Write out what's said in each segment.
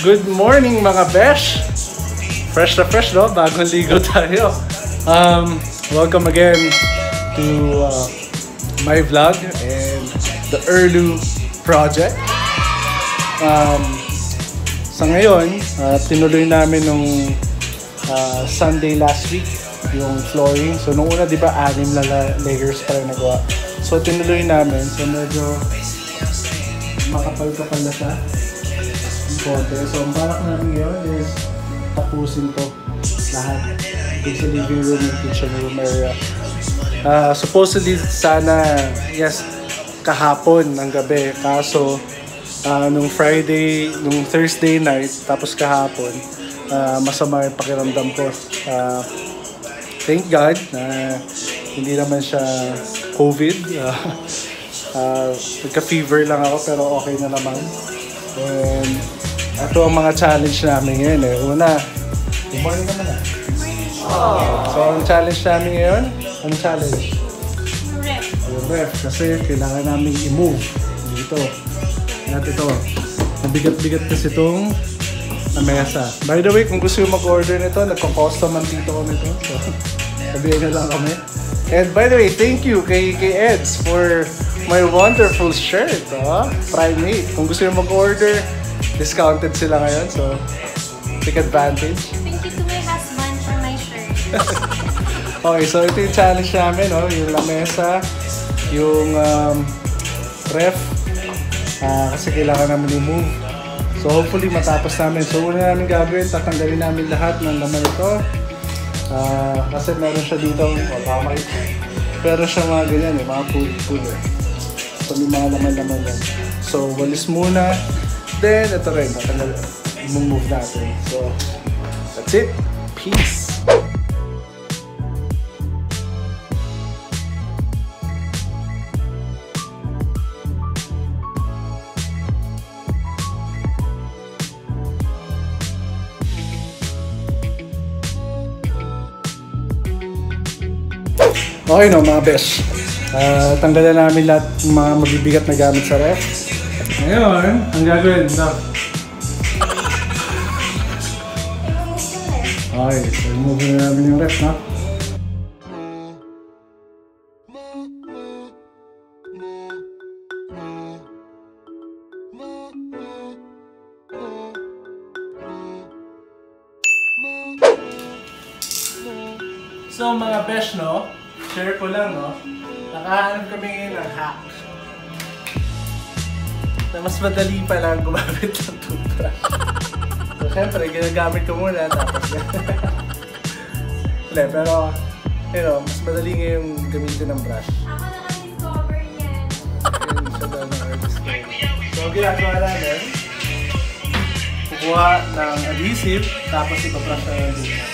Good morning mga besh! Fresh na fresh, no? Bagong ligo tayo. Welcome again to my vlog and the EarLou project. Sa ngayon, tinuloy namin nung Sunday last week yung flooring. So nung una, di ba, 6 layers pa rin nagawa. So tinuloy namin. So medyo makapal-kapal na siya. So ang balak namin ngayon is tapusin to lahat. It's a living room and kitchen room area. Supposedly sana, yes, kahapon ng gabi. Kaso nung Thursday night, tapos kahapon, masama yung pakiramdam ko. Thank God na hindi naman siya COVID. Nagka-fever lang ako pero okay na naman. And ito ang mga challenge namin ngayon eh. Una, good morning naman ah. So ang challenge namin ngayon, anong challenge? Yung ref. Kasi kailangan namin i-move dito. At ito, mabigat-bigat kasi itong mesa. By the way, kung gusto yung mag-order nito, nagko-custom ang tito ko nito. So, sabihin na lang kami. And by the way, thank you kay Eds for my wonderful shirt. Primate. Kung gusto yung mag-order, discounted sila ngayon. So, take advantage. Thank you to my husband for my shirt. Okay, so ito yung challenge namin. Yung lamesa, yung ref. Kasi kailangan namin i-move. So hopefully matapos namin. So una namin gagawin, tatanggalin namin lahat ng laman ito. Kasi meron siya dito, meron siya mga ganyan mga pull-puller. So may mga laman-laman yan. So walis muna. Then ito rin, i-move natin. So that's it. Peace! Okay no mga besh, tanggalan namin lahat ng mga mabibigat na gamit sa ref. Ngayon, ang gagawin na. Okay, so remove na namin yung ref na. So mga besh no, share ko lang no, nakahanap kami ngayon ng hack. Na mas madali pa lang gumamit ng toothbrush. So syempre, ginagamit ko muna tapos hindi, pero you know, mas madali ngayong gamitin ng brush. Ako naka-discover yan. Yun siya daw naka-discover. So ginagawa namin, kukuha ng adhesive tapos ipabrush na yung dito.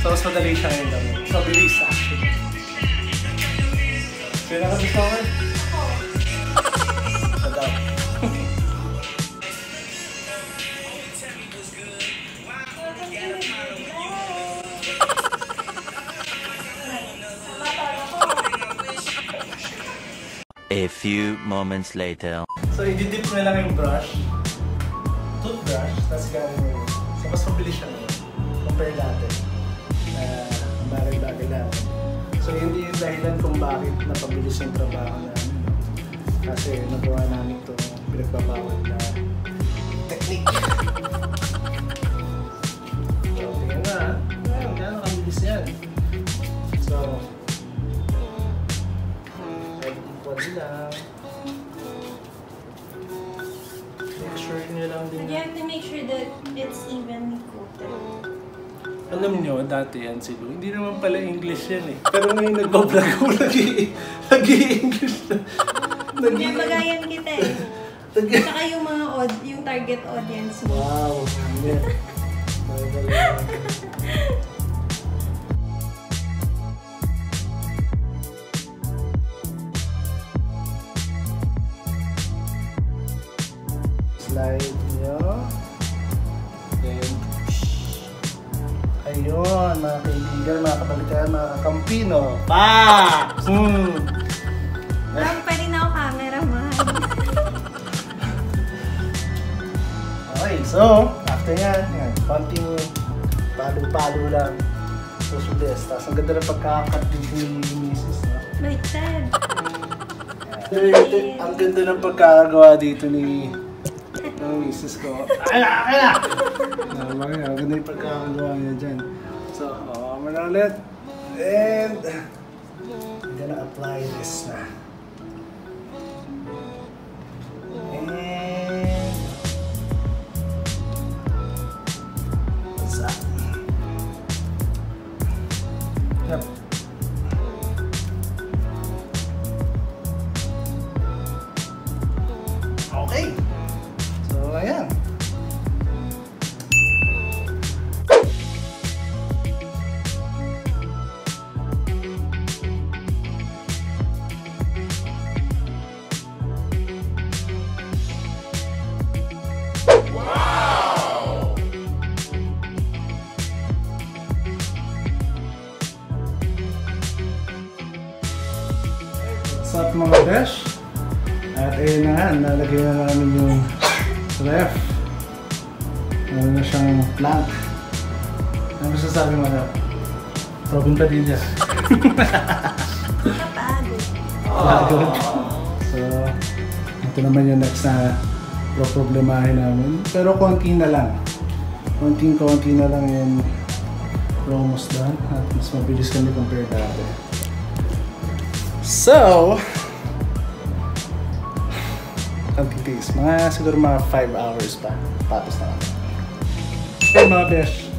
So mas madali siya ngayong gamit. So bilis actually. Sino naka-discover? Ako. Sadap. A few moments later. So i-dip na lang yung brush, toothbrush, tapos gano'n mo yun. So mas mabilis siya naman, compare natin ang bagay-bagay natin. So yun yung dahilan kung bakit napabilis yung trabaho namin. Kasi nagawa namin itong pinagbabawal na technique. So tingnan na, gano'n kabilis yan. So, lang. Make sure nyo lang din. You have to make sure that it's evenly coated. Alam nyo, dati yan si Lou. Hindi naman pala English yan eh. Pero ngayon nagbablog ako, nag-i-English na. Kaya magayan kita eh. Saka yung mga yung target audience mo. Wow, yeah. Slide nyo. Then, ayun, mga kaibigan, mga kabalikan, mga kakampino. Pa! Pwede na ako cameraman. Okay, so after yan, konting palo-palo lang. Pusudes. Tapos ang ganda ng pagkakakat dito ni Mrs. No? Baliktad. Ang ganda ng pagkakagawa dito ni Mrs. ko. Kaya! Ang ganda yung pagkakagawa niya dyan. So, muna ulit. And I'm gonna apply this na. And what's that? Yep. Okay. So, ayan. What's up mga besh? At ayun na nga, nalagay na namin yung ref. Meron na siyang plank. Ano masasabi mo na? Robin Padilla. Kapagod. So, ito naman yung next na problemahin namin. Pero konti na lang. Konting-konti na lang yung almost done. At mas mabilis kami compare dati. So, ang titiis. Siguro mga 5 hours pa. Tapos na kami. Okay mga besh.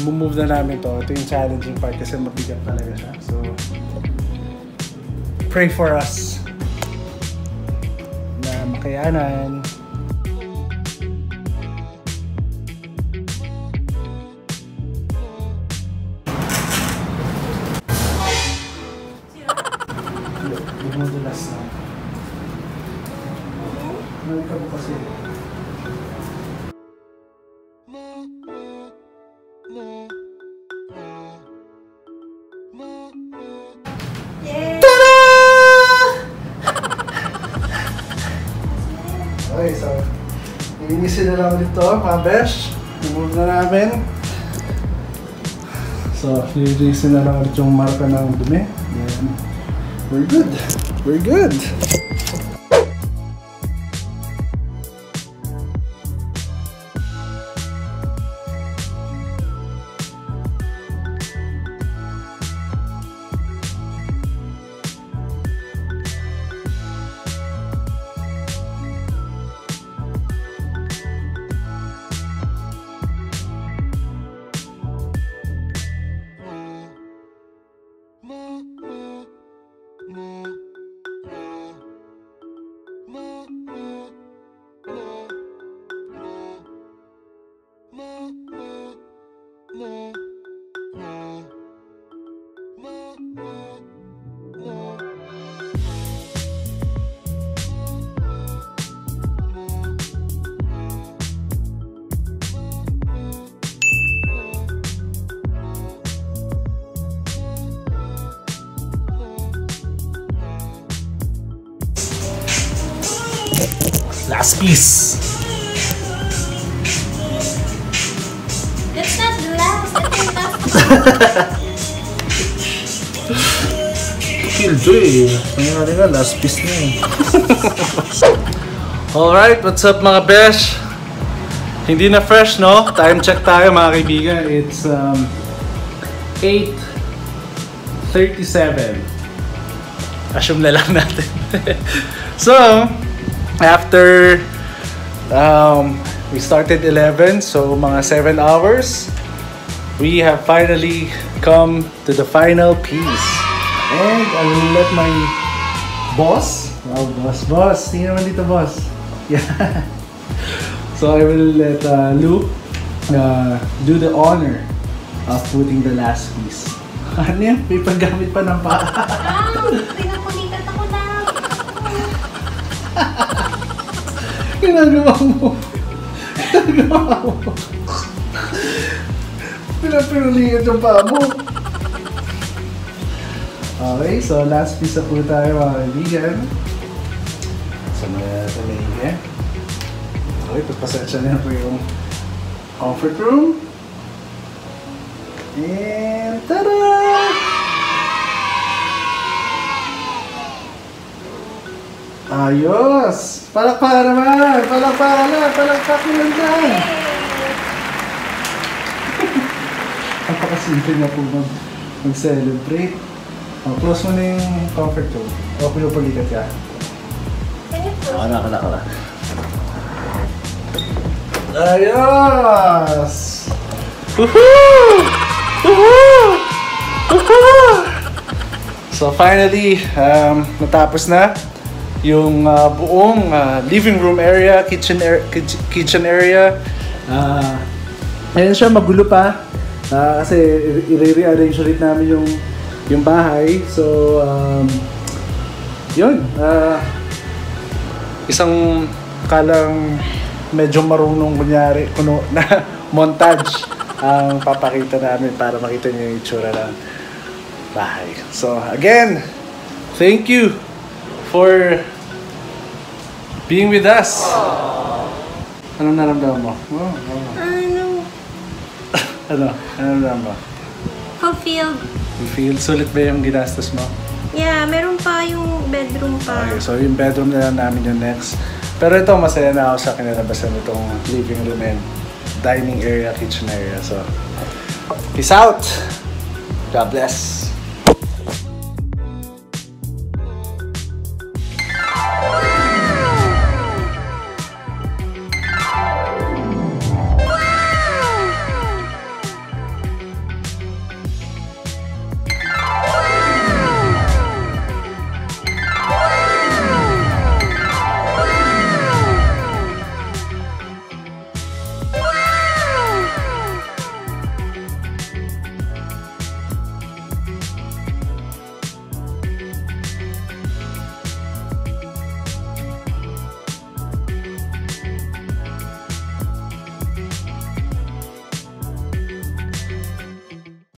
Move na namin to. Ito yung challenging part kasi mabigat talaga siya. So, pray for us na makayanan. Madulas na. Nalika mo kasi. Yay! Tada! Okay, so linisin na lang ulit ito, mga besh. Remove na namin. So, linisin na lang ulit yung marka ng dumi. Then, we're good. We're good. Last piece. That's not the last. That's the last. Killjoy. Nangyari nga, last piece na eh. Alright, what's up mga besh? Hindi na fresh, no? Time check tayo mga kaibigan. It's 8:37. Assume na lang natin. So, after we started 11, so mga 7 hours, we have finally come to the final piece. And I will let my boss, boss, tingnan naman dito boss. Yeah. So I will let Lou do the honor of putting the last piece. Ano yan? May paggamit pa ng paa. Pinapulitan ako na. Ginagawa mo. Ginagawa mo. Pinapinulitan yung paa mo. Okay, so last piece na po tayo mga kaibigan. So, may maigi. Okay, pagpasensya na po yung comfort room. And tada! Ayos! Palakpakan naman! Palakpakan na! Palakpakan lang dyan! Napakasimple na po mag-celebrate. Close mo na yung comfort room. O pinupalikat ka. Ako na. Ayos! Woohoo! Woohoo! Woohoo! So finally, natapos na yung buong living room area, kitchen area. Ayan siya, magulo pa. Kasi i-rearrange ulit namin yung bahay. So, yun. Isang kalang medyo marunong kunyari na montage ang papakita namin para makita niyo yung itsura ng bahay. So, again, thank you for being with us. Anong naramdaman mo? Ano naramdaman mo? Fulfilled. Fulfilled? Sulit ba yung ginastos mo? Yeah, meron pa yung bedroom pa. Okay, so yung bedroom na lang namin yung next. Pero ito, masaya na ako sa kinalabasan nitong living room and dining area, kitchen area. So, peace out! God bless!